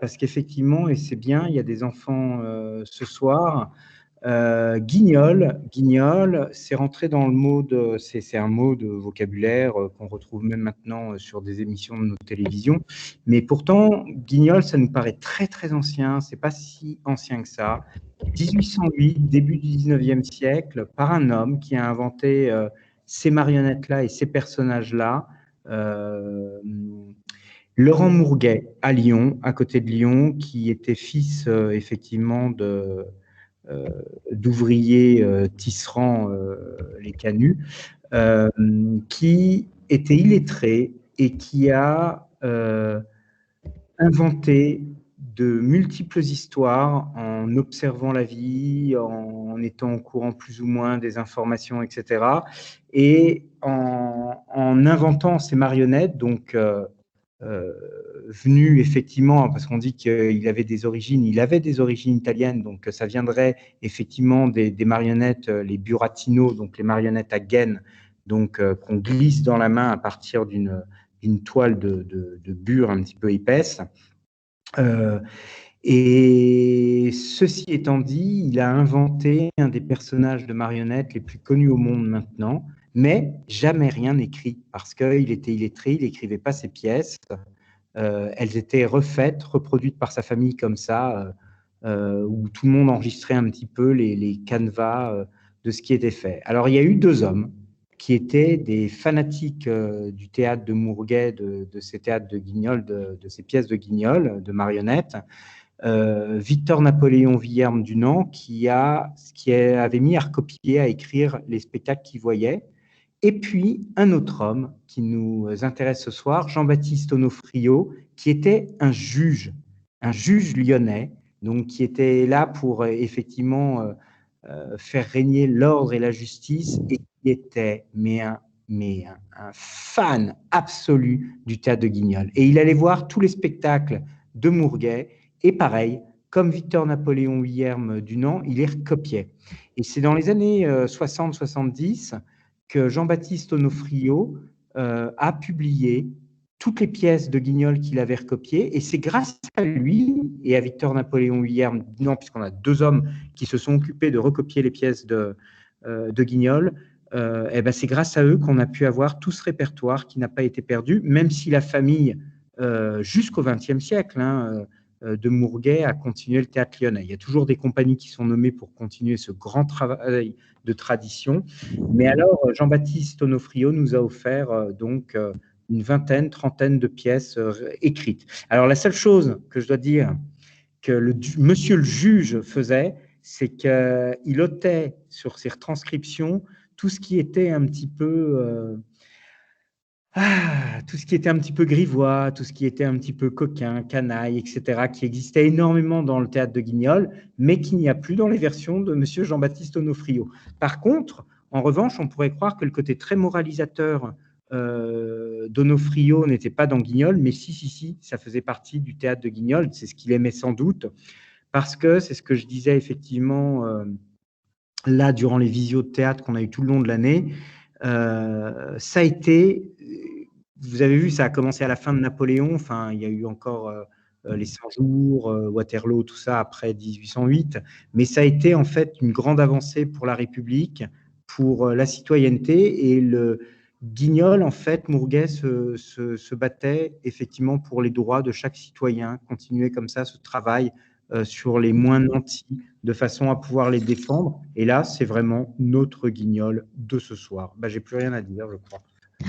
parce qu'effectivement, et c'est bien, il y a des enfants ce soir. Guignol, c'est rentré dans le mot c'est un mot de vocabulaire qu'on retrouve même maintenant sur des émissions de nos télévisions. Mais pourtant, guignol, ça nous paraît très très ancien. C'est pas si ancien que ça. 1808, début du 19e siècle, par un homme qui a inventé ces marionnettes-là et ces personnages-là. Laurent Mourguet à Lyon, à côté de Lyon, qui était fils effectivement d'ouvriers tisserand les canuts, qui était illettré et qui a inventé de multiples histoires en observant la vie, en étant au courant plus ou moins des informations, etc. Et en inventant ces marionnettes, donc venu effectivement, parce qu'on dit qu'il avait des origines italiennes, donc ça viendrait effectivement des marionnettes, les burattino, donc les marionnettes à gaine, donc qu'on glisse dans la main à partir d'une toile de bure un petit peu épaisse. Et ceci étant dit, il a inventé un des personnages de marionnettes les plus connus au monde maintenant, mais jamais rien écrit, parce qu'il était illettré, il n'écrivait pas ses pièces. Elles étaient refaites, reproduites par sa famille comme ça, où tout le monde enregistrait un petit peu les canevas de ce qui était fait. Alors, il y a eu deux hommes qui étaient des fanatiques du théâtre de Mourguet, de ces théâtres de Guignol, de ces pièces de Guignol, de marionnettes. Victor Napoléon Villerme Dunant, qui avait mis à recopier, à écrire les spectacles qu'il voyait. Et puis, un autre homme qui nous intéresse ce soir, Jean-Baptiste Onofrio, qui était un juge lyonnais, donc qui était là pour effectivement faire régner l'ordre et la justice, et qui était un fan absolu du théâtre de Guignol. Et il allait voir tous les spectacles de Mourguet, et pareil, comme Victor Napoléon Villerme Dunant, il les recopiait. Et c'est dans les années 60-70 que Jean-Baptiste Onofrio a publié toutes les pièces de Guignol qu'il avait recopiées, et c'est grâce à lui et à Victor Napoléon Villerme Dunant, puisqu'on a deux hommes qui se sont occupés de recopier les pièces de Guignol, et ben c'est grâce à eux qu'on a pu avoir tout ce répertoire qui n'a pas été perdu, même si la famille, jusqu'au XXe siècle, de Mourguet a continué le théâtre lyonnais. Il y a toujours des compagnies qui sont nommées pour continuer ce grand travail de tradition. Mais alors, Jean-Baptiste Onofrio nous a offert donc une vingtaine, trentaine de pièces écrites. Alors, la seule chose que je dois dire que monsieur le juge faisait, c'est qu'il ôtait sur ses retranscriptions tout ce qui était un petit peu... tout ce qui était un petit peu grivois, tout ce qui était un petit peu coquin, canaille, etc., qui existait énormément dans le théâtre de Guignol, mais qu'il n'y a plus dans les versions de monsieur Jean-Baptiste Onofrio. Par contre, en revanche, on pourrait croire que le côté très moralisateur d'Onofrio n'était pas dans Guignol, mais si, ça faisait partie du théâtre de Guignol, c'est ce qu'il aimait sans doute, parce que c'est ce que je disais effectivement là, durant les visios de théâtre qu'on a eu tout le long de l'année, ça a été, vous avez vu, ça a commencé à la fin de Napoléon, enfin, il y a eu encore les 100 jours, Waterloo, tout ça après 1808, mais ça a été en fait une grande avancée pour la République, pour la citoyenneté, et le Guignol, en fait, Mourguet se battait effectivement pour les droits de chaque citoyen, continuer comme ça ce travail sur les moins nantis, de façon à pouvoir les défendre. Et là, c'est vraiment notre Guignol de ce soir. Ben, j'ai plus rien à dire, je crois.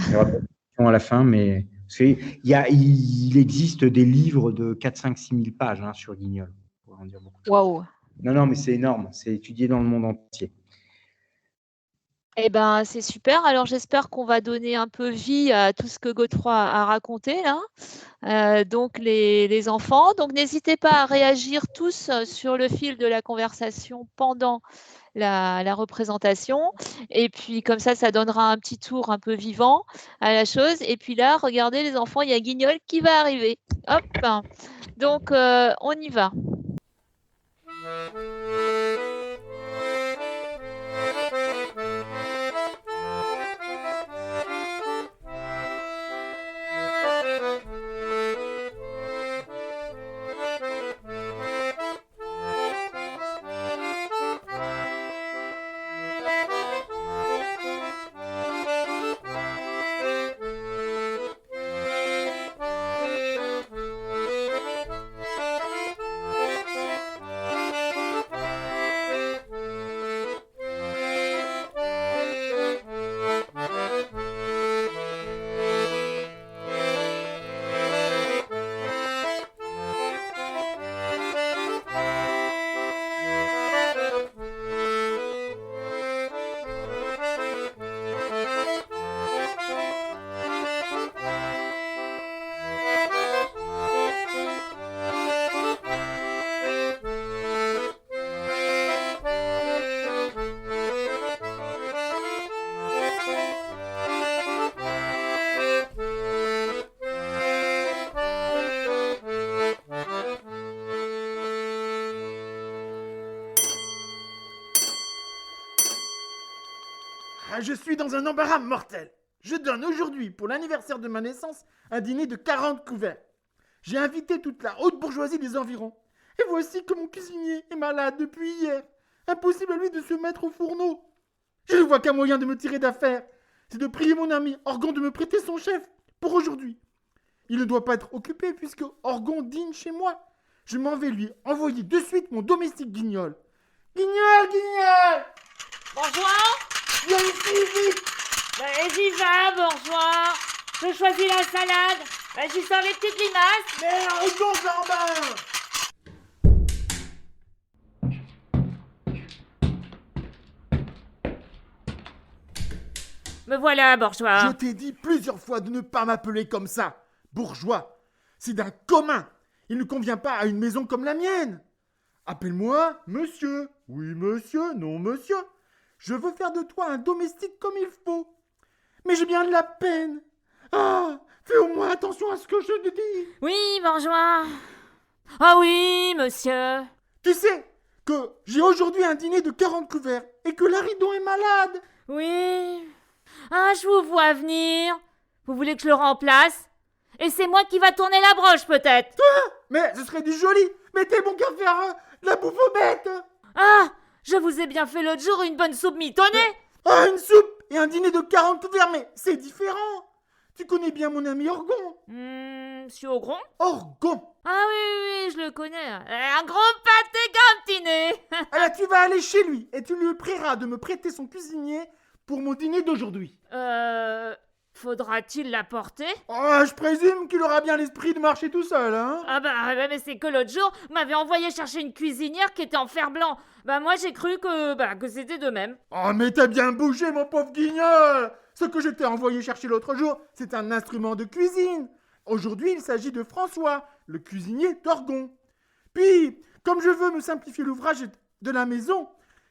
Il y aura pas de questions à la fin, mais il existe des livres de 4, 5, 6 000 pages sur Guignol. On pourrait en dire beaucoup de choses. Waouh! Non, mais c'est énorme. C'est étudié dans le monde entier. Eh ben, c'est super. Alors, j'espère qu'on va donner un peu vie à tout ce que Godefroy a raconté là. Donc, les enfants. Donc, n'hésitez pas à réagir tous sur le fil de la conversation pendant la représentation. Et puis, comme ça donnera un petit tour un peu vivant à la chose. Et puis là, regardez les enfants, il y a Guignol qui va arriver. Hop! Donc, on y va. je suis dans un embarras mortel. Je donne aujourd'hui, pour l'anniversaire de ma naissance, un dîner de 40 couverts. J'ai invité toute la haute bourgeoisie des environs. Et voici que mon cuisinier est malade depuis hier. Impossible à lui de se mettre au fourneau. Je ne vois qu'un moyen de me tirer d'affaire. C'est de prier mon ami Orgon de me prêter son chef pour aujourd'hui. Il ne doit pas être occupé puisque Orgon dîne chez moi. Je m'en vais lui envoyer de suite mon domestique Guignol. Guignol, Guignol! Bourgeois, Viens ici, vite! j'y vais, bourgeois. Je choisis la salade. J'y sors les petites limaces. Mais Orgon, Jambin! Me voilà, bourgeois. Je t'ai dit plusieurs fois de ne pas m'appeler comme ça. Bourgeois, c'est d'un commun. Il ne convient pas à une maison comme la mienne. Appelle-moi monsieur. Oui, monsieur, non, monsieur. Je veux faire de toi un domestique comme il faut. Mais j'ai bien de la peine. Ah, fais au moins attention à ce que je te dis. Oui, bourgeois. Ah oui, monsieur. Tu sais que j'ai aujourd'hui un dîner de 40 couverts et que Laridon est malade. Oui. Ah, je vous vois venir. Vous voulez que je le remplace? Et c'est moi qui va tourner la broche, peut-être. Mais ce serait du joli. Mais t'es bon qu'à faire de la bouffe aux bêtes. Ah, je vous ai bien fait l'autre jour une bonne soupe mitonnée. Ah, une soupe et un dîner de 40 couverts, mais c'est différent. Tu connais bien mon ami Orgon. Monsieur Ogron? Orgon. Ah oui, je le connais. Un gros pâté gantiner. Alors tu vas aller chez lui et tu lui prieras de me prêter son cuisinier pour mon dîner d'aujourd'hui. Faudra-t-il l'apporter? Oh, je présume qu'il aura bien l'esprit de marcher tout seul, hein. Ah mais c'est que l'autre jour, vous m'avez envoyé chercher une cuisinière qui était en fer blanc. Moi j'ai cru que c'était de même. Oh, mais t'as bien bougé, mon pauvre Guignol. Ce que je t'ai envoyé chercher l'autre jour, c'est un instrument de cuisine. Aujourd'hui, il s'agit de François, le cuisinier d'Orgon. Puis, comme je veux me simplifier l'ouvrage de la maison,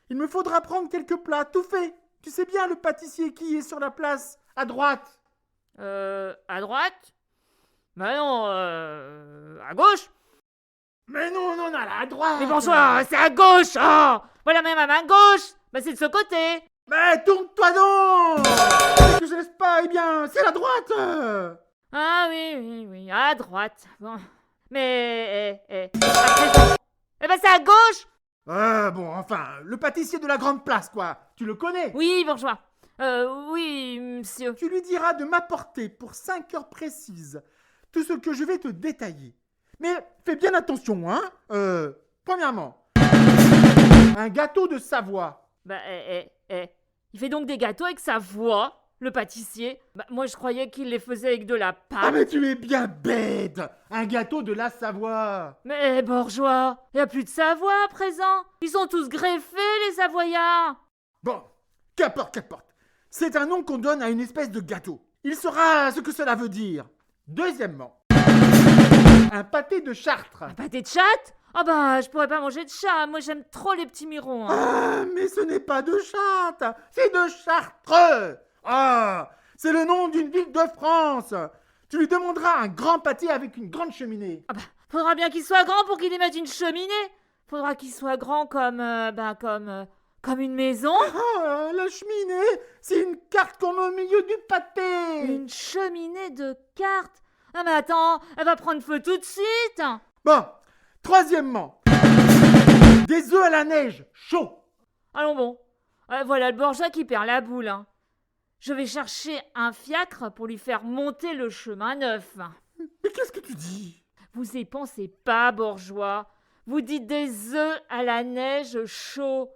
il me faudra prendre quelques plats tout faits. Tu sais bien le pâtissier qui est sur la place, à droite. À droite? Bah non, à gauche? Mais non, là, à droite. Mais bonsoir, c'est à gauche! Oh, voilà même à main gauche! C'est de ce côté! Mais tourne-toi donc. Que je laisse pas, eh bien, c'est la droite. Ah oui, à droite. Bon. Mais, à présent. C'est à gauche! Bon, enfin, le pâtissier de la grande place, quoi. Tu le connais? Oui, bourgeois. Oui, monsieur. Tu lui diras de m'apporter pour 5 heures précises tout ce que je vais te détailler. Mais fais bien attention, hein. Premièrement, un gâteau de Savoie. Il fait donc des gâteaux avec sa voix, le pâtissier. Moi, je croyais qu'il les faisait avec de la pâte. Ah, mais tu es bien bête. Un gâteau de la Savoie. Mais bourgeois, il n'y a plus de Savoie à présent. Ils sont tous greffés, les Savoyards. Bon, qu'importe. C'est un nom qu'on donne à une espèce de gâteau. Il saura ce que cela veut dire. Deuxièmement, un pâté de Chartres. Un pâté de chatte? Je pourrais pas manger de chat. Moi, j'aime trop les petits mirons. Ah, mais ce n'est pas de chatte, c'est de Chartres. Ah, c'est le nom d'une ville de France. Tu lui demanderas un grand pâté avec une grande cheminée. Faudra bien qu'il soit grand pour qu'il y mette une cheminée. Faudra qu'il soit grand comme une maison. Ah, la cheminée, c'est une carte qu'on met au milieu du pâté. Une cheminée de cartes. Ah mais attends, elle va prendre feu tout de suite. Bon, troisièmement, des œufs à la neige, chaud. Allons bon. Voilà le bourgeois qui perd la boule. Je vais chercher un fiacre pour lui faire monter le chemin neuf. Mais qu'est-ce que tu dis? Vous y pensez pas, bourgeois. Vous dites des œufs à la neige chaud.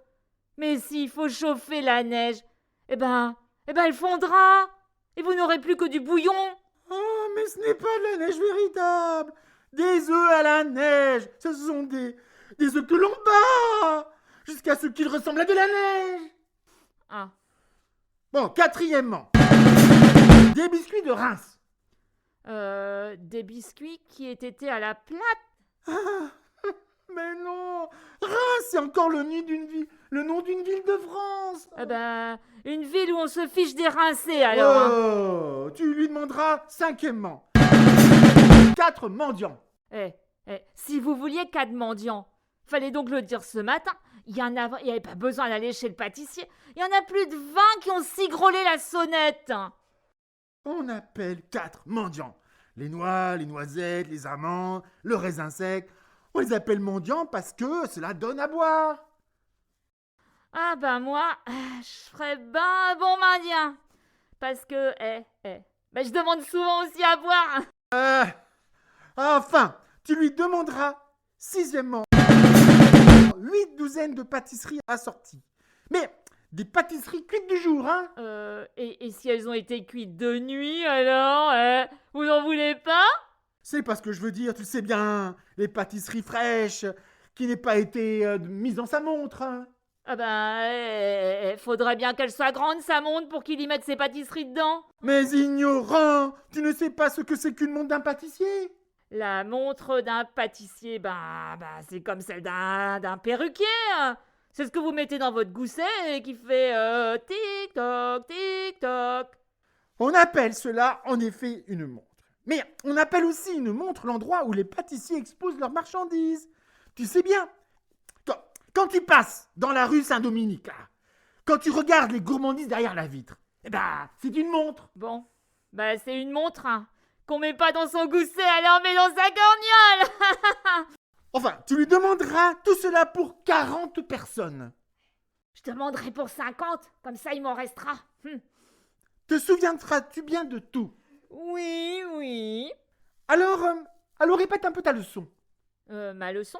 Mais s'il faut chauffer la neige, elle fondra. Et vous n'aurez plus que du bouillon. Oh, mais ce n'est pas de la neige véritable. Des œufs à la neige, ce sont des œufs que l'on bat jusqu'à ce qu'ils ressemblent à de la neige. Ah. Bon, quatrièmement, des biscuits de Reims. Des biscuits qui aient été à la plate. Mais non, Reims, c'est encore le nom d'une ville de France. Une ville où on se fiche des rincés, alors. Oh, tu lui demanderas cinquièmement. 4 mendiants. Si vous vouliez 4 mendiants, fallait donc le dire ce matin. Il y avait pas besoin d'aller chez le pâtissier. Il y en a plus de 20 qui ont sigrolé la sonnette. On appelle 4 mendiants. Les noix, les noisettes, les amandes, le raisin sec. On les appelle mendiants parce que cela donne à boire. Ah ben moi, je ferais ben un bon mendiant. Parce que, je demande souvent aussi à boire. Enfin, tu lui demanderas, sixièmement, 8 douzaines de pâtisseries assorties. Mais des pâtisseries cuites du jour, hein? Et si elles ont été cuites de nuit, alors, vous n'en voulez pas? C'est pas ce que je veux dire, tu sais bien, les pâtisseries fraîches, qui n'aient pas été mises dans sa montre, hein? Ah ben, faudrait bien qu'elle soit grande, sa montre, pour qu'il y mette ses pâtisseries dedans. Mais ignorant, tu ne sais pas ce que c'est qu'une montre d'un pâtissier? La montre d'un pâtissier, c'est comme celle d'un perruquier. Hein. C'est ce que vous mettez dans votre gousset et qui fait tic-toc, tic-toc. On appelle cela en effet une montre. Mais on appelle aussi une montre l'endroit où les pâtissiers exposent leurs marchandises. Tu sais bien, quand tu passes dans la rue Saint-Dominique, là, quand tu regardes les gourmandises derrière la vitre, c'est une montre. Bon, c'est une montre hein, qu'on met pas dans son gousset, alors met dans sa corniole. Enfin, tu lui demanderas tout cela pour 40 personnes. Je demanderai pour 50, comme ça il m'en restera. Te souviendras-tu bien de tout? Oui. Alors répète un peu ta leçon. Ma leçon?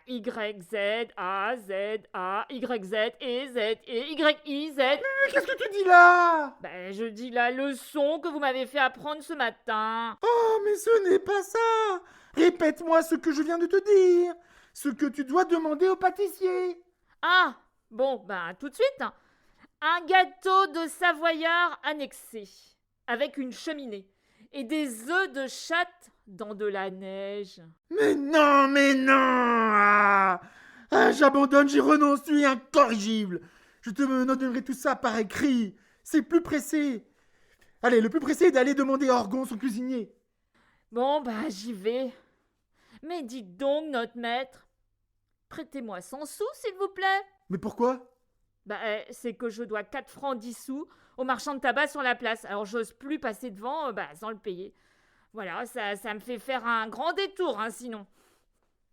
Y, Z, A, Z, A, Y, Z, E, Z, E, Y, I, Z. Mais qu'est-ce que tu dis là? Je dis la leçon que vous m'avez fait apprendre ce matin. Oh, mais ce n'est pas ça. Répète-moi ce que je viens de te dire. Ce que tu dois demander au pâtissier. Ah, bon, tout de suite. Un gâteau de savoyard annexé, avec une cheminée, et des œufs de chatte dans de la neige. Mais non. J'abandonne, j'y renonce, tu es incorrigible. Je te donnerai tout ça par écrit. C'est plus pressé. Allez, le plus pressé est d'aller demander à Orgon, son cuisinier. Bon, j'y vais. Mais dites donc, notre maître, prêtez-moi 100 sous, s'il vous plaît. Mais pourquoi? C'est que je dois 4 francs 10 sous au marchand de tabac sur la place. Alors, j'ose plus passer devant sans le payer. Voilà, ça me fait faire un grand détour, hein, sinon.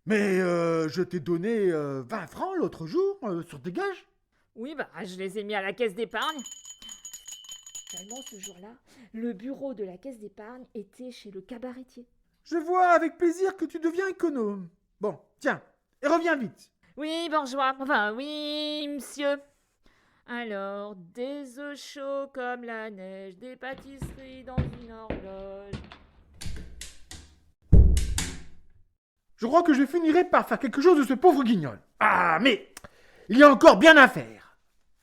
Mais je t'ai donné 20 francs l'autre jour sur tes gages. Oui, je les ai mis à la caisse d'épargne. Seulement, ce jour-là, le bureau de la caisse d'épargne était chez le cabaretier. Je vois avec plaisir que tu deviens économe. Bon, tiens, et reviens vite. Oui, bourgeois. Enfin, oui, monsieur. Alors, des œufs chauds comme la neige, des pâtisseries dans une horloge. Je crois que je finirai par faire quelque chose de ce pauvre guignol. Ah, mais il y a encore bien à faire.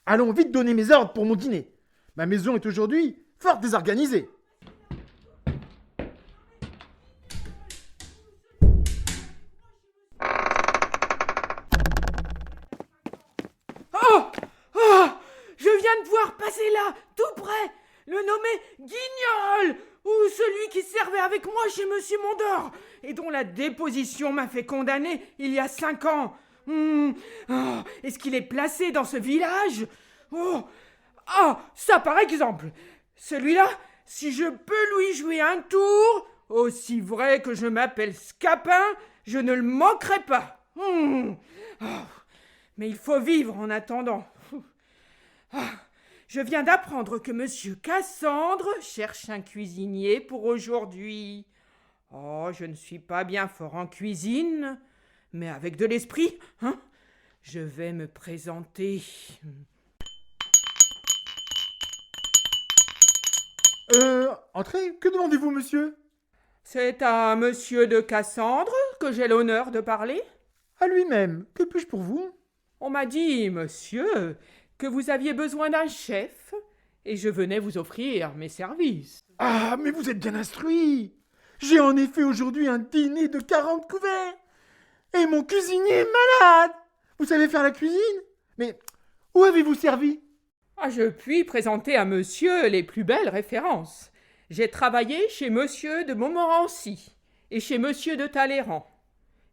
Allons vite donner mes ordres pour mon dîner. Ma maison est aujourd'hui fort désorganisée. Je viens de voir passer là, tout près, le nommé Guignol, ou celui qui servait avec moi chez Monsieur Mondor, et dont la déposition m'a fait condamner il y a 5 ans. Est-ce qu'il est placé dans ce village? Ça par exemple. Celui-là, si je peux lui jouer un tour, aussi vrai que je m'appelle Scapin, je ne le manquerai pas. Mais il faut vivre en attendant. Je viens d'apprendre que Monsieur Cassandre cherche un cuisinier pour aujourd'hui. Je ne suis pas bien fort en cuisine, mais avec de l'esprit, je vais me présenter. Entrez, que demandez-vous, monsieur? C'est à Monsieur de Cassandre que j'ai l'honneur de parler? À lui-même, que puis-je pour vous? On m'a dit, monsieur, que vous aviez besoin d'un chef, et je venais vous offrir mes services. Ah, mais vous êtes bien instruit. J'ai en effet aujourd'hui un dîner de 40 couverts. Et mon cuisinier est malade. Vous savez faire la cuisine? Mais où avez-vous servi? Je puis présenter à monsieur les plus belles références. J'ai travaillé chez monsieur de Montmorency et chez monsieur de Talleyrand.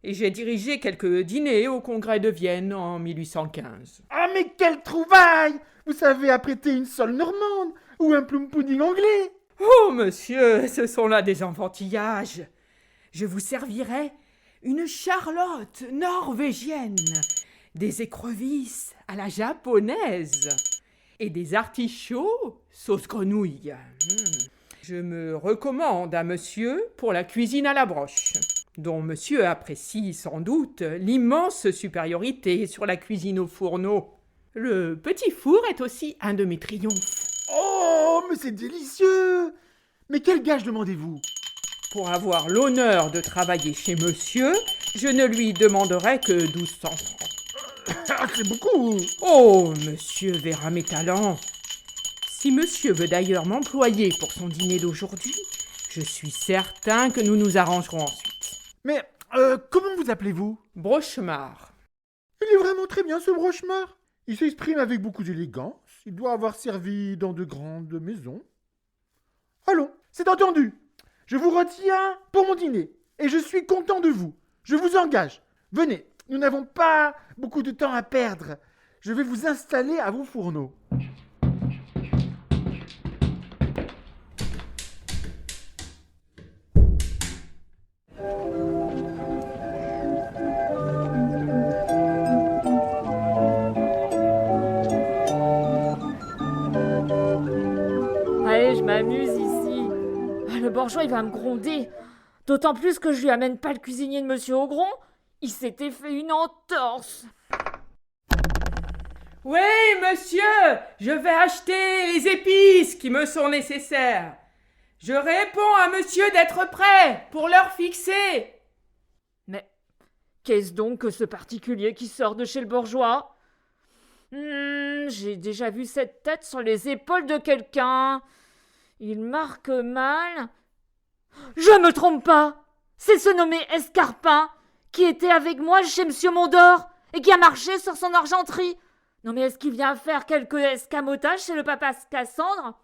et j'ai dirigé quelques dîners au congrès de Vienne en 1815. Ah, mais quelle trouvaille! Vous savez apprêter une sole normande ou un plum pudding anglais. Oh, monsieur, ce sont là des enfantillages. Je vous servirai une charlotte norvégienne, des écrevisses à la japonaise et des artichauts sauce grenouille. Je me recommande à monsieur pour la cuisine à la broche, dont monsieur apprécie sans doute l'immense supériorité sur la cuisine au fourneau. Le petit four est aussi un de mes triomphes. Oh, mais c'est délicieux! Mais quel gage demandez-vous? Pour avoir l'honneur de travailler chez monsieur, je ne lui demanderai que 1200 francs. Ah, c'est beaucoup! Oh, monsieur verra mes talents. Si monsieur veut d'ailleurs m'employer pour son dîner d'aujourd'hui, je suis certain que nous nous arrangerons ensuite. Mais comment vous appelez-vous? Brochemar. Il est vraiment très bien ce Brochemar. Il s'exprime avec beaucoup d'élégance. Il doit avoir servi dans de grandes maisons. Allons, c'est entendu. Je vous retiens pour mon dîner. Et je suis content de vous. Je vous engage. Venez, nous n'avons pas beaucoup de temps à perdre. Je vais vous installer à vos fourneaux. Allez, je m'amuse ici. Ah, le bourgeois, il va me gronder. D'autant plus que je lui amène pas le cuisinier de Monsieur Augron. Il s'était fait une entorse. Oui, monsieur, je vais acheter les épices qui me sont nécessaires. Je réponds à monsieur d'être prêt pour l'heure fixée. Mais qu'est-ce donc que ce particulier qui sort de chez le bourgeois? J'ai déjà vu cette tête sur les épaules de quelqu'un. Il marque mal. Je me trompe pas. C'est ce nommé Escarpin qui était avec moi chez Monsieur Mondor et qui a marché sur son argenterie. Non mais est-ce qu'il vient faire quelques escamotages chez le papa Cassandre?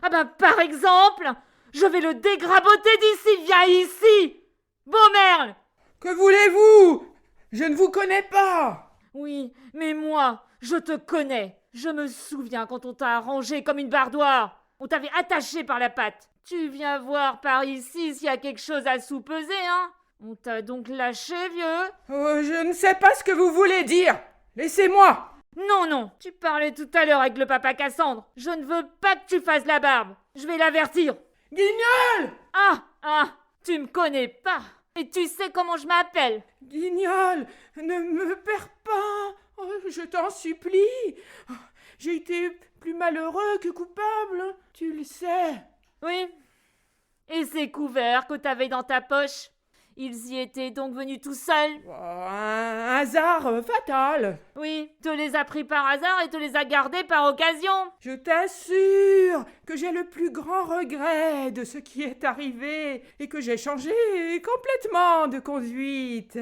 Ah ben par exemple, je vais le dégraboter d'ici. Viens ici, beau merle. Que voulez-vous? Je ne vous connais pas. Oui, mais moi, je te connais. Je me souviens quand on t'a arrangé comme une bardoire. On t'avait attaché par la patte. Tu viens voir par ici s'il y a quelque chose à soupeser, hein? On t'a donc lâché, vieux? Oh, je ne sais pas ce que vous voulez dire. Laissez-moi. Non, non, tu parlais tout à l'heure avec le papa Cassandre. Je ne veux pas que tu fasses la barbe. Je vais l'avertir. Guignol! Ah, tu me connais pas. Et tu sais comment je m'appelle. Guignol, ne me perds pas. Oh, je t'en supplie. Oh, j'ai été plus malheureux que coupable. Tu le sais. Oui. Et ces couverts que t'avais dans ta poche, ils y étaient donc venus tout seuls? Oh, un hasard fatal. Oui, te les as pris par hasard et te les as gardés par occasion. Je t'assure que j'ai le plus grand regret de ce qui est arrivé et que j'ai changé complètement de conduite.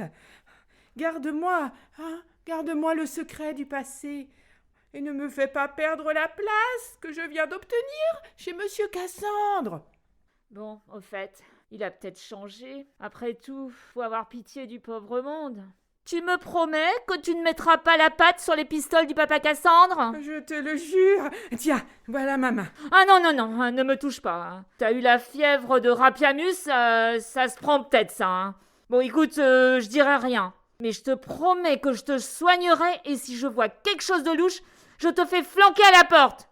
Garde-moi, hein, garde-moi le secret du passé et ne me fais pas perdre la place que je viens d'obtenir chez Monsieur Cassandre. Bon, au fait, il a peut-être changé. Après tout, faut avoir pitié du pauvre monde. Tu me promets que tu ne mettras pas la patte sur les pistoles du papa Cassandre? Je te le jure. Tiens, voilà ma main. Ah non, ne me touche pas. Hein. T'as eu la fièvre de Rapiamus, ça se prend peut-être ça. Hein. Bon, écoute, je dirai rien. Mais je te promets que je te soignerai et si je vois quelque chose de louche, je te fais flanquer à la porte.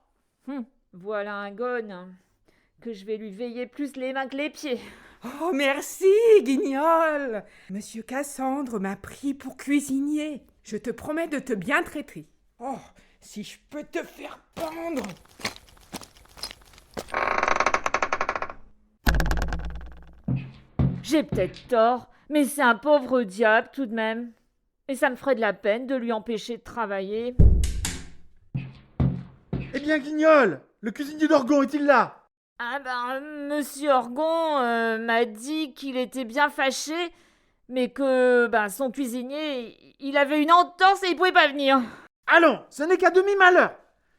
Voilà un gone que je vais lui veiller plus les mains que les pieds. Oh, merci, Guignol. Monsieur Cassandre m'a pris pour cuisinier. Je te promets de te bien traiter. Oh, si je peux te faire pendre. J'ai peut-être tort, mais c'est un pauvre diable tout de même. Et ça me ferait de la peine de lui empêcher de travailler. Eh bien, Guignol, le cuisinier d'Orgon est-il là? Ah ben, Monsieur Orgon m'a dit qu'il était bien fâché, mais que son cuisinier, il avait une entorse et il pouvait pas venir. Allons, ce n'est qu'à demi-malheur.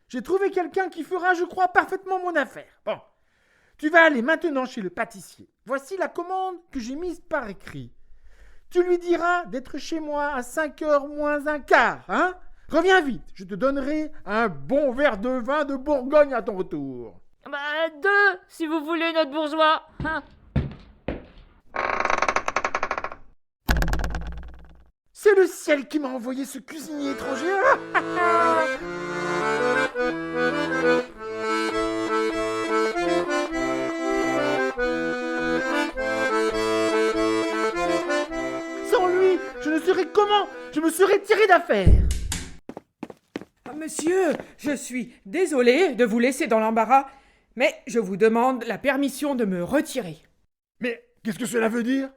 J'ai trouvé quelqu'un qui fera, je crois, parfaitement mon affaire. Bon, tu vas aller maintenant chez le pâtissier. Voici la commande que j'ai mise par écrit. Tu lui diras d'être chez moi à 5h moins un quart, hein? Reviens vite, je te donnerai un bon verre de vin de Bourgogne à ton retour. Bah, 2, si vous voulez, notre bourgeois. Hein. C'est le ciel qui m'a envoyé ce cuisinier étranger. Sans lui, je ne saurais comment je me serais tiré d'affaire. Monsieur, je suis désolé de vous laisser dans l'embarras, mais je vous demande la permission de me retirer. Mais qu'est-ce que cela veut dire?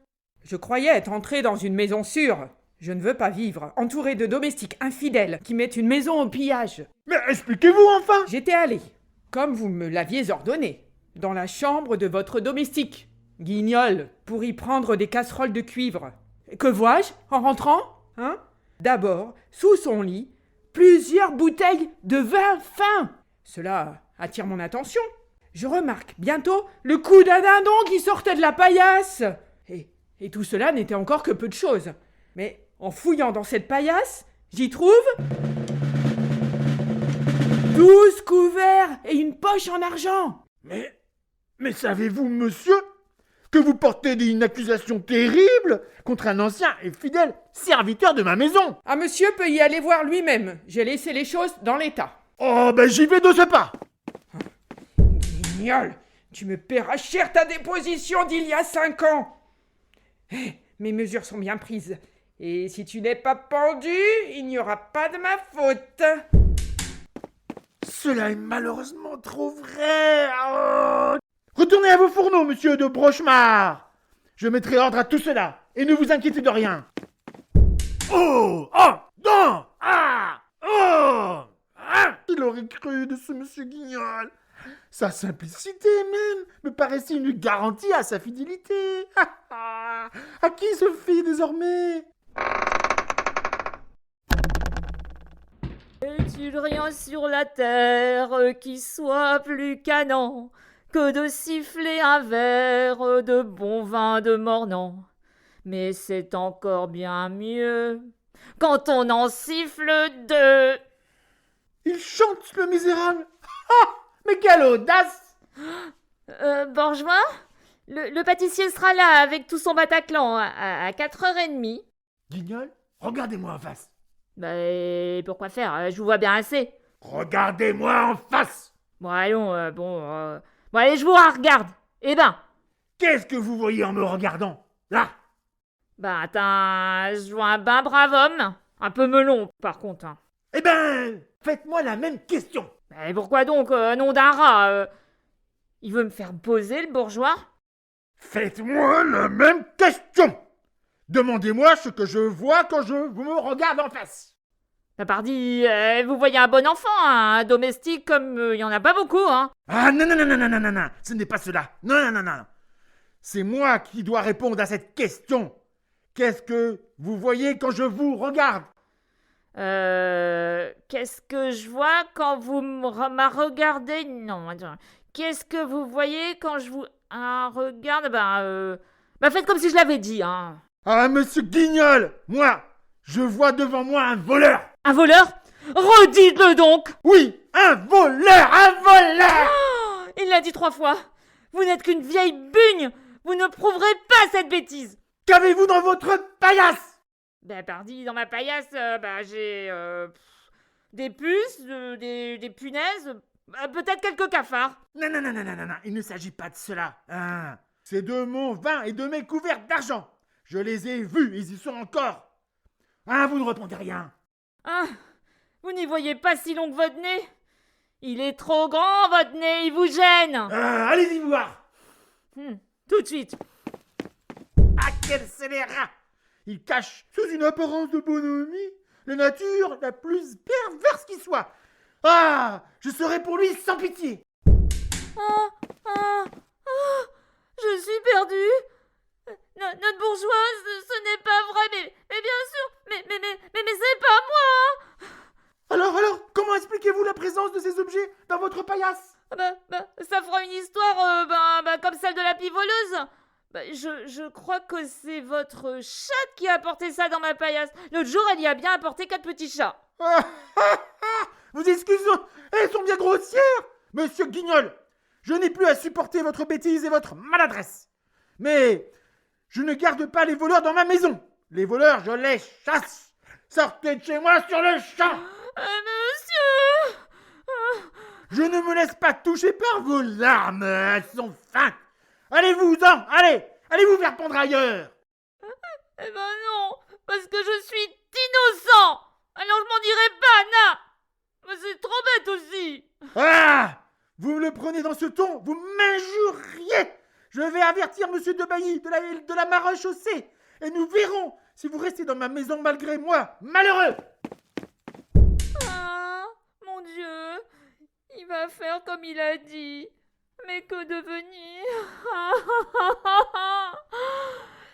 Je croyais être entré dans une maison sûre. Je ne veux pas vivre entouré de domestiques infidèles qui mettent une maison au pillage. Mais expliquez-vous enfin. J'étais allé, comme vous me l'aviez ordonné, dans la chambre de votre domestique, Guignol, pour y prendre des casseroles de cuivre. Que vois-je en rentrant, hein? D'abord, sous son lit, plusieurs bouteilles de vin fin. Cela attire mon attention. Je remarque bientôt le cou d'un dindon qui sortait de la paillasse. Et tout cela n'était encore que peu de choses. Mais en fouillant dans cette paillasse, j'y trouve 12 couverts et une poche en argent. Mais savez-vous, monsieur, que vous portez une accusation terrible contre un ancien et fidèle serviteur de ma maison? Ah, monsieur peut y aller voir lui-même. J'ai laissé les choses dans l'état. Oh, ben j'y vais de ce pas. Guignol, tu me paieras cher ta déposition d'il y a 5 ans. Mes mesures sont bien prises. Et si tu n'es pas pendu, il n'y aura pas de ma faute. Cela est malheureusement trop vrai. Oh. Retournez à vos fourneaux, monsieur de Brochemar. Je mettrai ordre à tout cela, et ne vous inquiétez de rien. Oh! Oh! Non! Ah! Oh! Ah! Il aurait cru de ce monsieur Guignol. Sa simplicité même me paraissait une garantie à sa fidélité. À qui se fie désormais? Est-il rien sur la terre qui soit plus canant que de siffler un verre de bon vin de Mornan? Mais c'est encore bien mieux quand on en siffle 2. Il chante, le misérable. Ah! Mais quelle audace! Bourgeois, le pâtissier sera là avec tout son Bataclan à 4h30. Guignol, regardez-moi en face. Bah, pourquoi faire? Je vous vois bien assez. Regardez-moi en face! Bon, allons, bon, allez, je vous regarde. Eh ben, Qu'est-ce que vous voyez en me regardant? Là! bah, je vois un ben brave homme. Un peu melon, par contre. Hein. Eh ben, faites-moi la même question. Mais pourquoi donc, nom d'un rat il veut me faire poser, le bourgeois? Faites-moi la même question. Demandez-moi ce que je vois quand vous me regarde en face. Bah, pardi, vous voyez un bon enfant, un domestique comme il y en a pas beaucoup, hein. Ah non, non, non, non, non, non, non, non, ce n'est pas cela. Non, non, non, non. C'est moi qui dois répondre à cette question. Qu'est-ce que vous voyez quand je vous regarde? Qu'est-ce que je vois quand vous m'a regardé? Non, attends. Qu'est-ce que vous voyez quand je vous regarde? Bah, faites comme si je l'avais dit, hein. Ah, monsieur Guignol, moi, je vois devant moi un voleur. Un voleur? Redites-le donc! Oui, un voleur, un voleur. Oh, il l'a dit 3 fois. Vous n'êtes qu'une vieille bugne. Vous ne prouverez pas cette bêtise. Qu'avez-vous dans votre paillasse? Ben, pardi, dans ma paillasse, j'ai des puces, des punaises, peut-être quelques cafards. Non, non, non, non, non, non, non, il ne s'agit pas de cela. Hein. C'est de mon vin et de mes couverts d'argent. Je les ai vus, ils y sont encore. Hein, vous ne répondez rien. Ah, vous n'y voyez pas si long que votre nez? Il est trop grand, votre nez, il vous gêne. Allez-y voir. Tout de suite. Ah, quel scélérat! Il cache, sous une apparence de bonhomie, la nature la plus perverse qui soit. Ah, je serai pour lui sans pitié. Je suis perdue. Notre bourgeois, ce n'est pas vrai, mais bien sûr, mais c'est pas moi. Alors, comment expliquez-vous la présence de ces objets dans votre paillasse? Ça fera une histoire, comme celle de la pivoleuse. Je crois que c'est votre chatte qui a apporté ça dans ma paillasse. L'autre jour, elle y a bien apporté 4 petits chats. Vos excuses, elles sont bien grossières. Monsieur Guignol, je n'ai plus à supporter votre bêtise et votre maladresse. Mais je ne garde pas les voleurs dans ma maison. Les voleurs, je les chasse. Sortez de chez moi sur le champ. Monsieur! Je ne me laisse pas toucher par vos larmes. Elles sont feintes. Allez-vous-en, allez vous faire pendre ailleurs. Eh ben non, parce que je suis innocent. Alors je m'en dirai pas, Anna. Mais c'est trop bête aussi. Ah! Vous me le prenez dans ce ton, vous m'injuriez. Je vais avertir monsieur de Bailly de la maréchaussée. Et nous verrons si vous restez dans ma maison malgré moi, malheureux. Ah, mon Dieu, il va faire comme il a dit. Mais que devenir?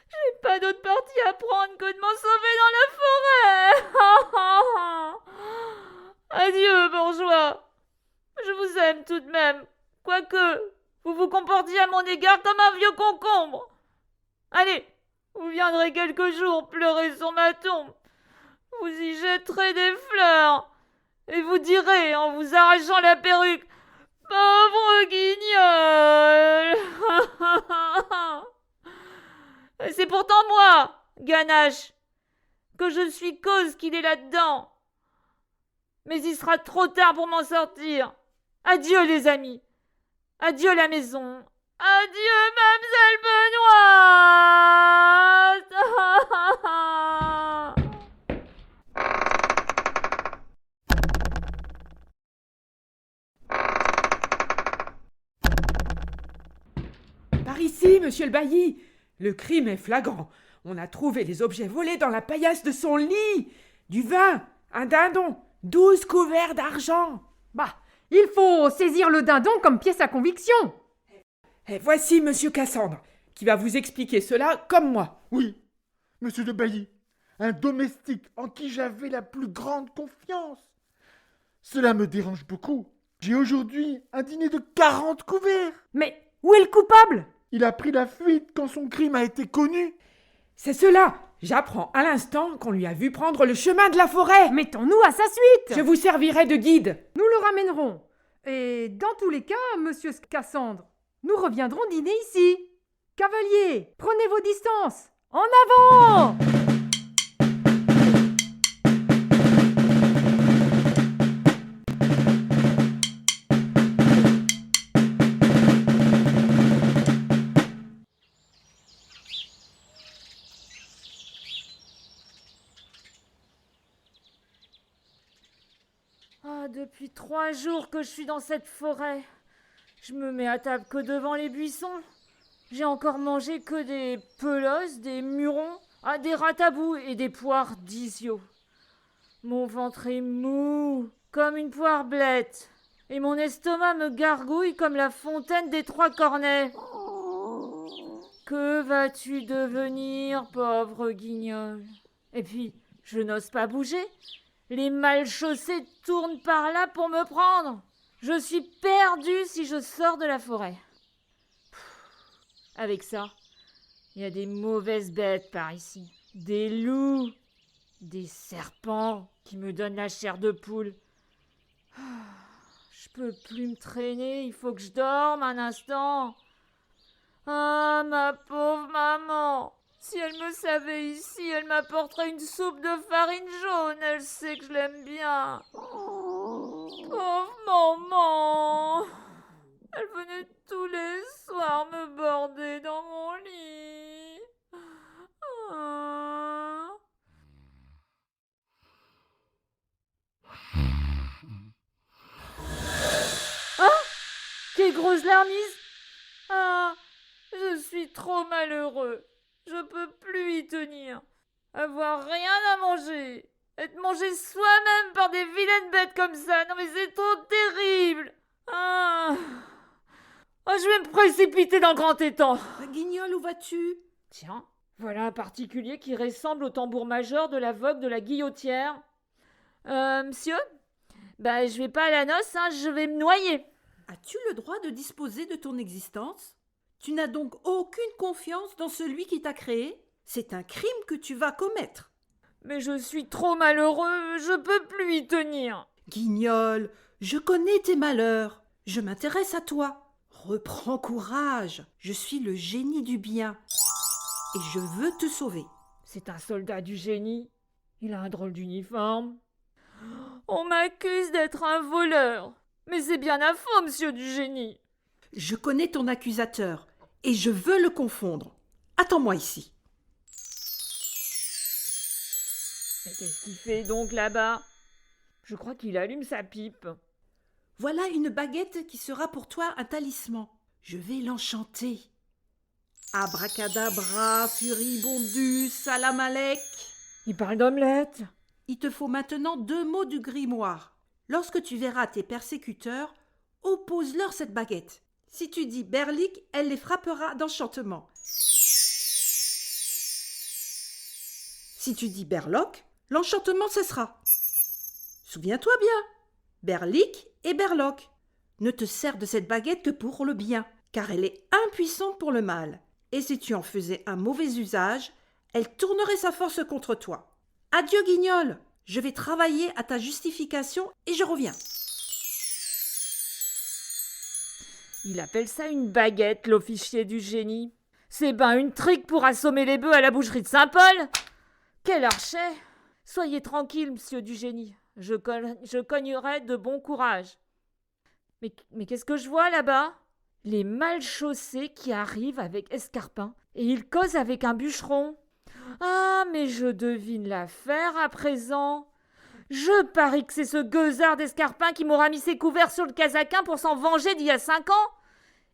J'ai pas d'autre parti à prendre que de m'en sauver dans la forêt. Adieu, bourgeois. Je vous aime tout de même, quoique vous vous comportiez à mon égard comme un vieux concombre. Allez, vous viendrez quelques jours pleurer sur ma tombe. Vous y jetterez des fleurs et vous direz en vous arrachant la perruque: pauvre Guignol. Et c'est pourtant moi, Ganache, que je suis cause qu'il est là-dedans. Mais il sera trop tard pour m'en sortir. Adieu les amis. Adieu la maison. Adieu Mademoiselle Benoît. Par ici, monsieur le bailli. Le crime est flagrant. On a trouvé les objets volés dans la paillasse de son lit. Du vin, un dindon, 12 couverts d'argent. Bah, il faut saisir le dindon comme pièce à conviction. Et voici monsieur Cassandre, qui va vous expliquer cela comme moi. Oui, monsieur de Bailly, un domestique en qui j'avais la plus grande confiance. Cela me dérange beaucoup. J'ai aujourd'hui un dîner de 40 couverts. Mais où est le coupable? Il a pris la fuite quand son crime a été connu. C'est cela. J'apprends à l'instant qu'on lui a vu prendre le chemin de la forêt. Mettons-nous à sa suite. Je vous servirai de guide. Nous le ramènerons. Et dans tous les cas, monsieur Cassandre, nous reviendrons dîner ici. Cavalier, prenez vos distances. En avant! Ah, depuis 3 jours que je suis dans cette forêt. Je me mets à table que devant les buissons. J'ai encore mangé que des pelosses, des murons, des ratabous et des poires d'Isio. Mon ventre est mou, comme une poire blette, et mon estomac me gargouille comme la fontaine des 3 cornets. Que vas-tu devenir, pauvre guignol? Et puis, je n'ose pas bouger. Les malchaussés tournent par là pour me prendre. Je suis perdue si je sors de la forêt. Avec ça, il y a des mauvaises bêtes par ici. Des loups, des serpents qui me donnent la chair de poule. Je peux plus me traîner, il faut que je dorme un instant. Ah, ma pauvre maman, si elle me savait ici, elle m'apporterait une soupe de farine jaune, elle sait que je l'aime bien. Pauvre maman, elle venait tous les soirs me border dans mon lit. Ah. Quelle grosse larmise! Ah, je suis trop malheureux. Je peux plus y tenir. Avoir rien à manger. Être mangé soi-même par des vilaines bêtes comme ça. Non mais c'est trop terrible. Ah. Oh, je vais me précipiter dans le grand étang. Guignol, où vas-tu? Tiens, voilà un particulier qui ressemble au tambour-major de la vogue de la guillotière. Monsieur? Je vais pas à la noce, je vais me noyer. As-tu le droit de disposer de ton existence? Tu n'as donc aucune confiance dans celui qui t'a créé? C'est un crime que tu vas commettre. Mais je suis trop malheureux, je peux plus y tenir. Guignol, je connais tes malheurs. Je m'intéresse à toi. Reprends courage. Je suis le génie du bien. Et je veux te sauver. C'est un soldat du génie. Il a un drôle d'uniforme. On m'accuse d'être un voleur. Mais c'est bien à faux, monsieur du génie. Je connais ton accusateur et je veux le confondre. Attends-moi ici. Mais qu'est-ce qu'il fait donc là-bas? Je crois qu'il allume sa pipe. Voilà une baguette qui sera pour toi un talisman. Je vais l'enchanter. Abracadabra, furibondus, salamalek. Il parle d'omelette. Il te faut maintenant 2 mots du grimoire. Lorsque tu verras tes persécuteurs, oppose-leur cette baguette. Si tu dis berlic, elle les frappera d'enchantement. Si tu dis berloc, l'enchantement cessera. Souviens-toi bien, berlic et berloc. Ne te sers de cette baguette que pour le bien, car elle est impuissante pour le mal. Et si tu en faisais un mauvais usage, elle tournerait sa force contre toi. Adieu, Guignol, je vais travailler à ta justification et je reviens. Il appelle ça une baguette, l'officier du génie. C'est ben une trique pour assommer les bœufs à la boucherie de Saint-Paul. Quel archet! Soyez tranquille, monsieur du génie. Je cognerai de bon courage. Mais qu'est-ce que je vois là-bas? Les mal chaussés qui arrivent avec Escarpin et ils causent avec un bûcheron. Ah, mais je devine l'affaire à présent. Je parie que c'est ce gueusard d'Escarpin qui m'aura mis ses couverts sur le casaquin pour s'en venger d'il y a 5 ans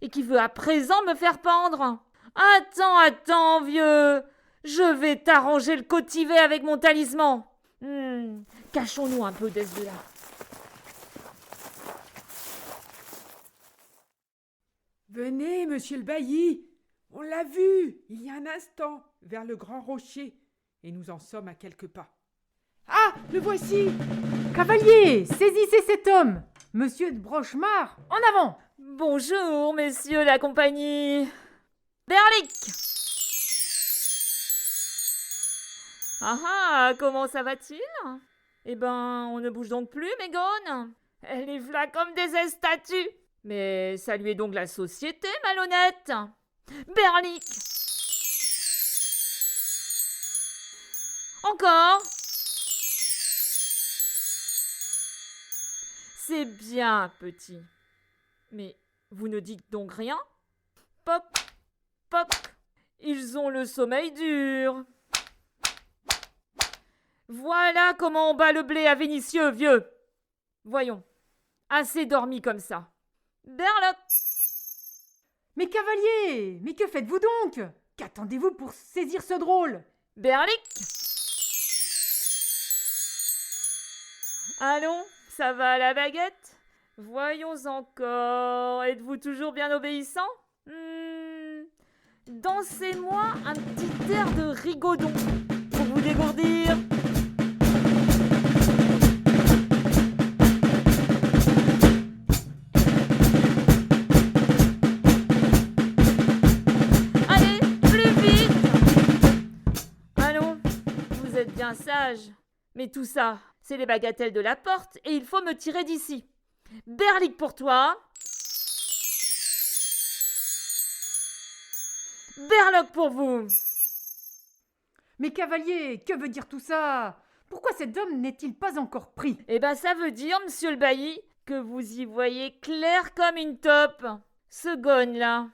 et qui veut à présent me faire pendre. Attends, vieux. Je vais t'arranger le cotivet avec mon talisman. Cachons-nous un peu d'est de là. Venez, monsieur le bailli. On l'a vu, il y a un instant, vers le grand rocher, et nous en sommes à quelques pas. Ah, le voici! Cavalier, saisissez cet homme. Monsieur de Brochemar, en avant. Bonjour, messieurs la compagnie. Berlic! Ah, comment ça va-t-il? Eh ben, on ne bouge donc plus, Mégone. Elle est là comme des statues. Mais saluez donc la société, malhonnête. Berlic! Encore? C'est bien, petit. Mais vous ne dites donc rien? Poc, poc. Ils ont le sommeil dur. Voilà comment on bat le blé à Vénitieux, vieux. Voyons, assez dormi comme ça. Berloc! Mais cavalier, mais que faites-vous donc? Qu'attendez-vous pour saisir ce drôle? Berlic! Allons, ça va à la baguette? Voyons encore, êtes-vous toujours bien obéissant? Dansez-moi un petit air de rigodon pour vous dégourdir. Allez, plus vite! Allons, vous êtes bien sage. Mais tout ça, c'est les bagatelles de la porte et il faut me tirer d'ici. Berlic pour toi. Berloc pour vous. Mais cavalier, que veut dire tout ça? Pourquoi cet homme n'est-il pas encore pris? Eh ben ça veut dire, monsieur le bailli, que vous y voyez clair comme une taupe. Ce gogne-là,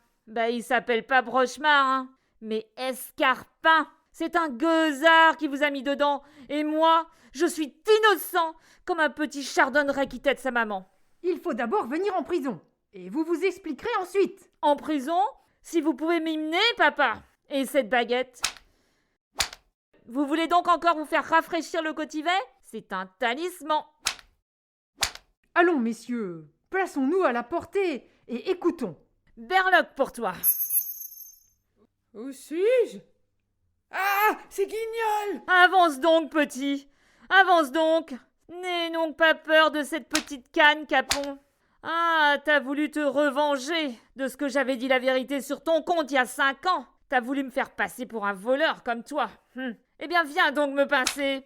il s'appelle pas Brochemar, hein, mais Escarpin. C'est un gueusard qui vous a mis dedans. Et moi, je suis innocent comme un petit chardonneret qui tête sa maman. Il faut d'abord venir en prison, et vous vous expliquerez ensuite. En prison? Si vous pouvez m'emmener, papa. Et cette baguette? Vous voulez donc encore vous faire rafraîchir le cotivet? C'est un talisman. Allons, messieurs, plaçons-nous à la portée et écoutons. Berloc pour toi. Où suis-je? Ah, c'est Guignol! Avance donc, petit. Avance donc. N'aie donc pas peur de cette petite canne, Capon. Ah, t'as voulu te revenger de ce que j'avais dit la vérité sur ton compte il y a 5 ans. T'as voulu me faire passer pour un voleur comme toi. Eh bien, viens donc me pincer.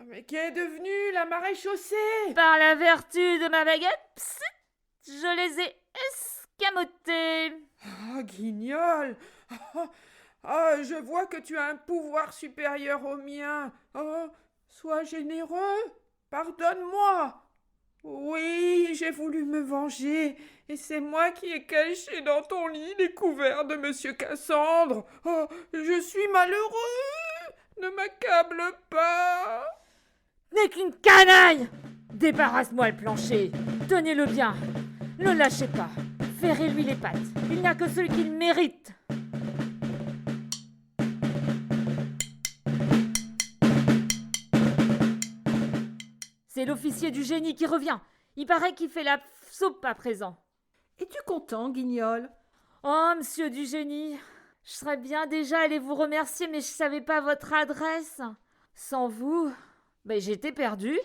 Mais qu'est devenue la maréchaussée? Par la vertu de ma baguette, psst, je les ai escamotés. Oh, Guignol! Oh, je vois que tu as un pouvoir supérieur au mien. Oh, sois généreux. Pardonne-moi. Oui, j'ai voulu me venger, et c'est moi qui ai caché dans ton lit les couverts de Monsieur Cassandre. Oh, je suis malheureux. Ne m'accable pas. N'est qu'une canaille! Débarrasse-moi le plancher. Tenez-le bien. Ne lâchez pas. Ferrez-lui les pattes. Il n'y a que celui qui le mérite. C'est l'officier du génie qui revient. Il paraît qu'il fait la soupe à présent. Es-tu content, Guignol? Oh, monsieur du génie, je serais bien déjà allé vous remercier, mais je savais pas votre adresse. Sans vous, j'étais perdue.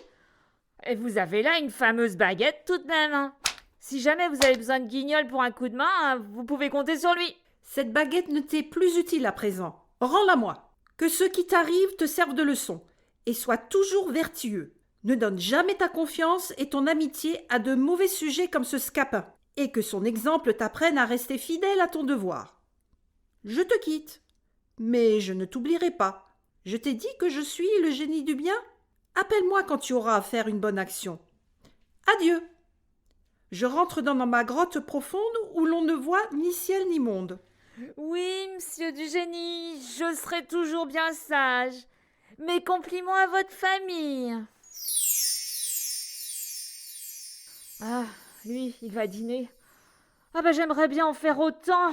Et vous avez là une fameuse baguette tout de même. Hein. Si jamais vous avez besoin de Guignol pour un coup de main, vous pouvez compter sur lui. Cette baguette ne t'est plus utile à présent. Rends-la-moi. Que ce qui t'arrive te serve de leçon. Et sois toujours vertueux. Ne donne jamais ta confiance et ton amitié à de mauvais sujets comme ce scapin. Et que son exemple t'apprenne à rester fidèle à ton devoir. Je te quitte. Mais je ne t'oublierai pas. Je t'ai dit que je suis le génie du bien. Appelle-moi quand tu auras à faire une bonne action. Adieu. Je rentre dans ma grotte profonde où l'on ne voit ni ciel ni monde. Oui, monsieur du génie, je serai toujours bien sage. Mes compliments à votre famille. Ah, lui, il va dîner. Ah j'aimerais bien en faire autant.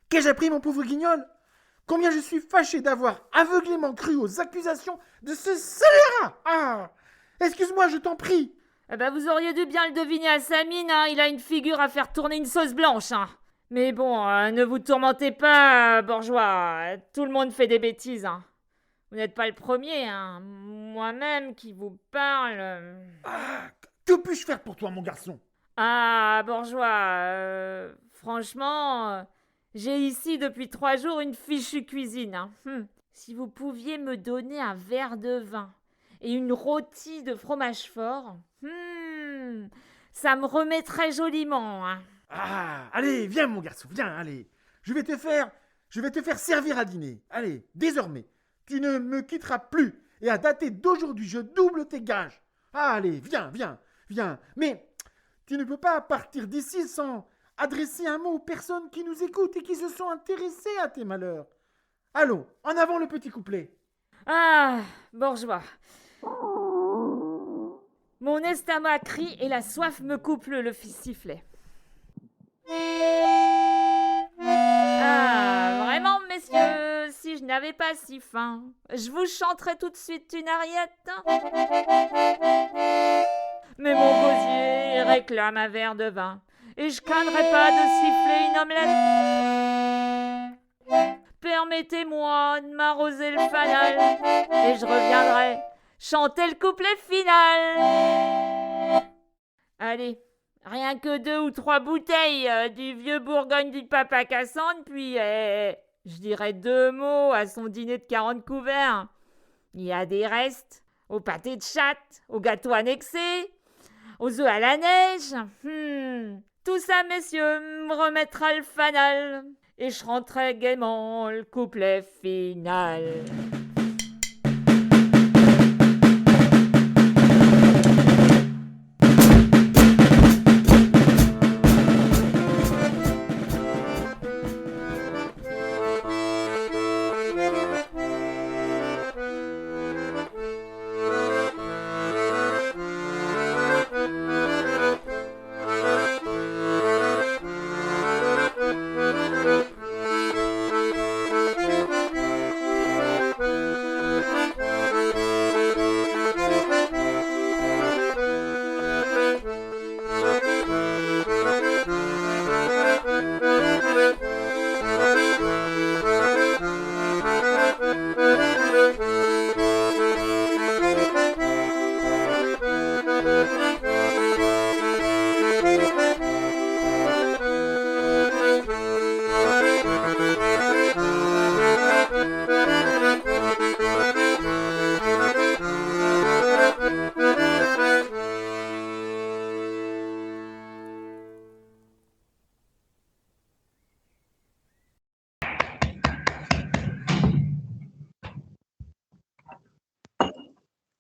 Qu'ai-je appris, mon pauvre Guignol? Combien je suis fâché d'avoir aveuglément cru aux accusations de ce scélérat! Ah! Excuse-moi, je t'en prie! Vous auriez dû bien le deviner à sa mine, hein. Il a une figure à faire tourner une sauce blanche, hein. Mais bon, ne vous tourmentez pas, bourgeois. Tout le monde fait des bêtises, hein. Vous n'êtes pas le premier, hein. Moi-même qui vous parle. Ah, que puis-je faire pour toi, mon garçon? Ah, bourgeois, franchement, j'ai ici depuis 3 jours une fichue cuisine, hein. Si vous pouviez me donner un verre de vin et une rôtie de fromage fort, ça me remettrait joliment, hein. Ah, allez, viens, mon garçon, viens, allez. Je vais te faire servir à dîner. Allez, désormais, tu ne me quitteras plus. Et à dater d'aujourd'hui, je double tes gages. Ah, allez, viens. Mais tu ne peux pas partir d'ici sans adresser un mot aux personnes qui nous écoutent et qui se sont intéressées à tes malheurs. Allons, en avant le petit couplet. Ah, bourgeois. Mon estomac crie et la soif me couple le sifflet. Ah, vraiment, messieurs, si je n'avais pas si faim, je vous chanterais tout de suite une ariette. Mais mon gosier réclame un verre de vin, et je craindrais pas de siffler une omelette. Permettez-moi de m'arroser le fanal, et je reviendrai chanter le couplet final. Allez, rien que 2 ou 3 bouteilles du vieux Bourgogne du papa Cassandre, puis je dirais 2 mots à son dîner de 40 couverts. Il y a des restes, au pâté de chatte, au gâteau annexé, aux œufs à la neige. Tout ça, messieurs, me remettra le fanal, et je rentrerai gaiement le couplet final.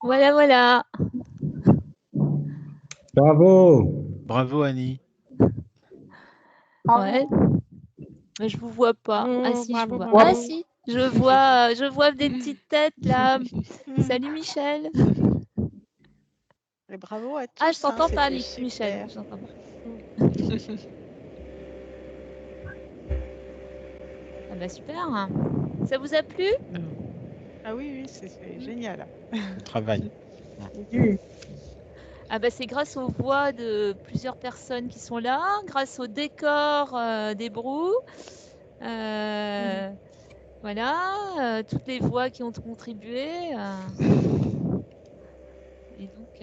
Voilà, voilà. Bravo. Bravo Annie. Ouais. Mais je vous vois pas. Ah si, je vous vois. bravo. Ah si, je vois des petites têtes là. Salut Michel. Et bravo à tous. Ah, je t'entends pas, c'était Michel. super. Je t'entends pas. Ah bah super. Ça vous a plu? Ah oui, oui, c'est génial. Travail. Ah bah c'est grâce aux voix de plusieurs personnes qui sont là, grâce au décor des brous. Voilà, toutes les voix qui ont contribué. Et donc,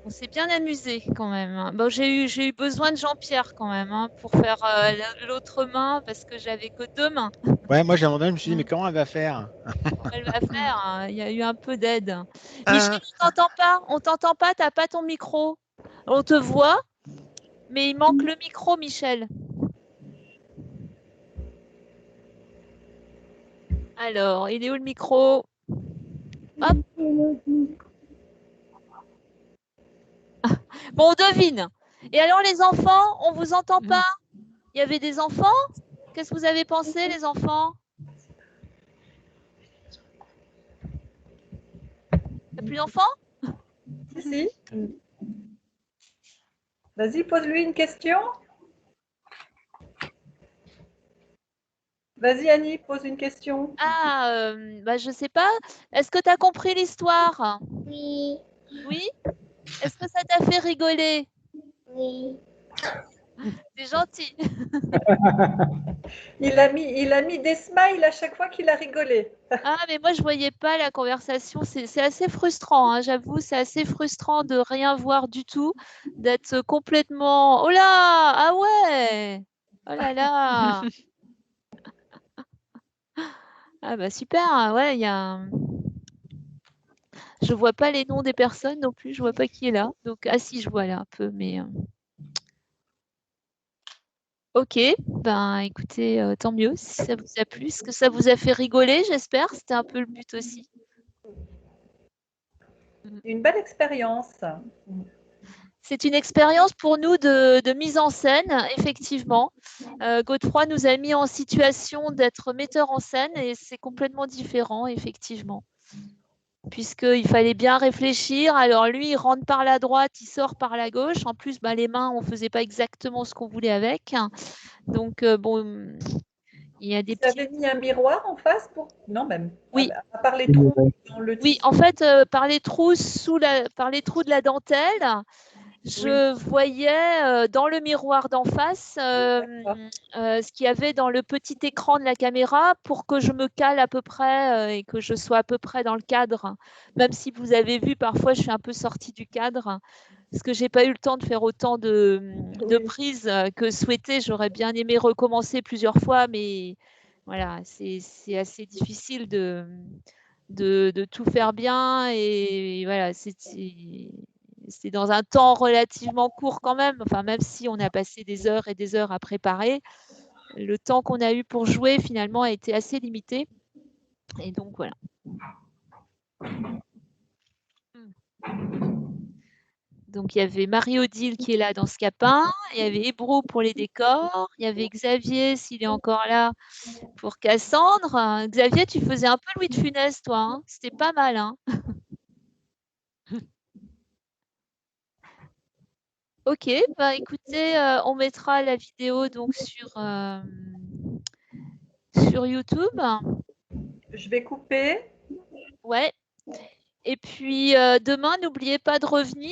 on s'est bien amusé quand même, hein. Bon, j'ai eu besoin de Jean-Pierre quand même, hein, pour faire l'autre main parce que j'avais que 2 mains. Ouais, moi j'ai abandonné, je me suis dit, mais comment elle va faire? Elle va faire, hein. Il y a eu un peu d'aide. Michel, on t'entend pas, t'as pas ton micro. On te voit, mais il manque le micro, Michel. Alors, il est où le micro? Hop. Bon, on devine. Et alors, les enfants, on vous entend pas? Il y avait des enfants? Qu'est-ce que vous avez pensé, les enfants? Il n'y a plus d'enfants? Si. Vas-y, pose-lui une question. Vas-y, Annie, pose une question. Ah, bah, je sais pas. Est-ce que tu as compris l'histoire? Oui. Oui? Est-ce que ça t'a fait rigoler? Oui. C'est gentil. Il a mis des smiles à chaque fois qu'il a rigolé. Ah, mais moi, je voyais pas la conversation. C'est assez frustrant, hein, j'avoue. C'est assez frustrant de rien voir du tout, d'être complètement. Oh là! Ah ouais! Oh là là! Ah bah super, ouais, il y a. Je vois pas les noms des personnes non plus. Je vois pas qui est là. Donc, ah si, je vois là un peu, mais. Ok, ben écoutez, tant mieux si ça vous a plu. Est-ce que ça vous a fait rigoler, j'espère? C'était un peu le but aussi. Une belle expérience. C'est une expérience pour nous de mise en scène, effectivement. Godefroy nous a mis en situation d'être metteur en scène et c'est complètement différent, effectivement. Puisqu'il fallait bien réfléchir. Alors lui, il rentre par la droite, il sort par la gauche. En plus, les mains, on ne faisait pas exactement ce qu'on voulait avec. Donc, bon, il y a des petits... Tu avais mis un miroir en face pour... Non, même. Oui. À part les trous dans le tissu. Oui, en fait, par les trous de la dentelle, je voyais dans le miroir d'en face ce qu'il y avait dans le petit écran de la caméra pour que je me cale à peu près et que je sois à peu près dans le cadre. Même si vous avez vu, parfois, je suis un peu sortie du cadre parce que je n'ai pas eu le temps de faire autant de prises que souhaité. J'aurais bien aimé recommencer plusieurs fois, mais voilà, c'est assez difficile de tout faire bien et voilà, c'est dans un temps relativement court quand même, enfin même si on a passé des heures et des heures à préparer, le temps qu'on a eu pour jouer finalement a été assez limité et donc voilà. Donc il y avait Marie-Odile qui est là dans Scapin, il y avait Hébrou pour les décors, il y avait Xavier s'il est encore là pour Cassandre. Xavier, tu faisais un peu Louis de Funès toi, hein, c'était pas mal, hein. Ok, bah écoutez, on mettra la vidéo donc sur YouTube. Je vais couper. Ouais. Et puis demain, n'oubliez pas de revenir.